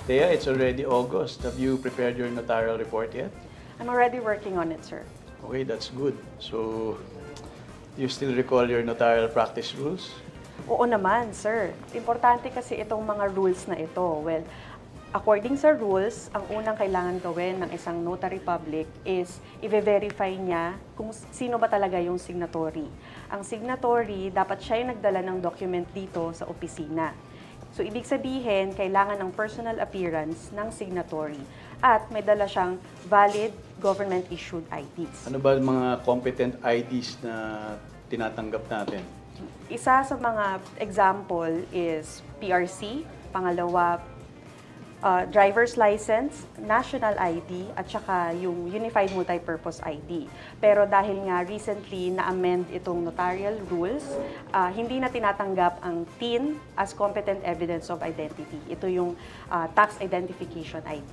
Thea, it's already August. Have you prepared your notarial report yet? I'm already working on it, sir. Okay, that's good. So, you still recall your notarial practice rules? Oo naman, sir. Importante kasi itong mga rules na ito. Well, according sa rules, ang unang kailangan gawin ng isang notary public is i-verify niya kung sino ba talaga yung signatory. Ang signatory, dapat siya yung nagdala ng document dito sa opisina. So, ibig sabihin, kailangan ng personal appearance ng signatory at may dala siyang valid government-issued IDs. Ano ba mga competent IDs na tinatanggap natin? Isa sa mga example is PRC, pangalawa, driver's license, national ID, at saka yung Unified Multipurpose ID. Pero dahil nga recently na-amend itong notarial rules, hindi na tinatanggap ang TIN as competent evidence of identity. Ito yung tax identification ID.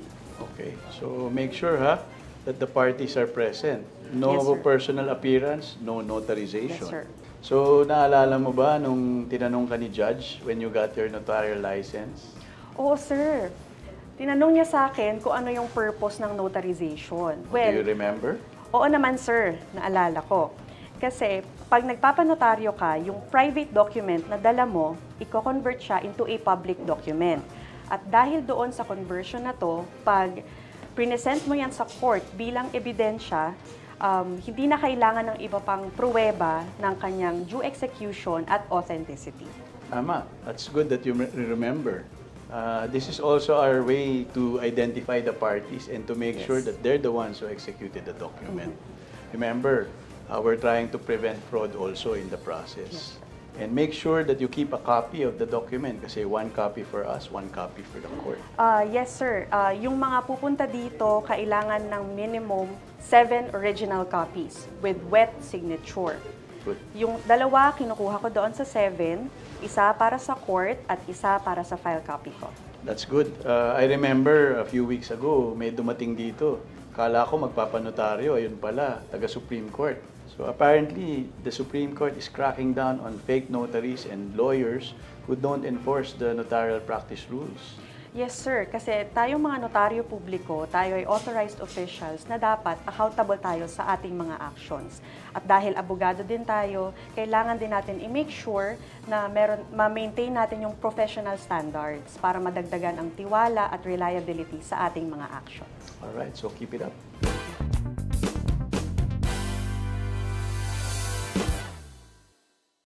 Okay, so make sure that the parties are present. No Yes, sir. personal appearance, no notarization. Yes, sir. So, naalala mo ba nung tinanong ka ni Judge when you got your notarial license? Oo, sir. Tinanong niya sa akin kung ano yung purpose ng notarization. Do you remember? Oo naman, sir. Naalala ko. Kasi pag nagpapanotaryo ka, yung private document na dala mo, i-convert siya into a public document. At dahil doon sa conversion na to, pag present mo yan sa court bilang ebidensya, hindi na kailangan ng iba pang pruweba ng kanyang due execution at authenticity. Tama. That's good that you remember. This is also our way to identify the parties and to make sure that they're the ones who executed the document. Remember, we're trying to prevent fraud also in the process. And make sure that you keep a copy of the document kasi one copy for us, one copy for the court. Yes, sir. Yung mga pupunta dito, kailangan ng minimum 7 original copies with wet signature. Good. Yung dalawa, kinukuha ko doon sa 7, isa para sa court at isa para sa file copy ko. That's good. I remember a few weeks ago, may dumating dito. Kala ko magpapanotaryo, ayun pala, taga Supreme Court. So apparently, the Supreme Court is cracking down on fake notaries and lawyers who don't enforce the notarial practice rules. Yes, sir. Kasi tayong mga notaryo publiko, tayo ay authorized officials na dapat accountable tayo sa ating mga actions. At dahil abogado din tayo, kailangan din natin i-make sure na ma-maintain natin yung professional standards para madagdagan ang tiwala at reliability sa ating mga actions. All right, so keep it up.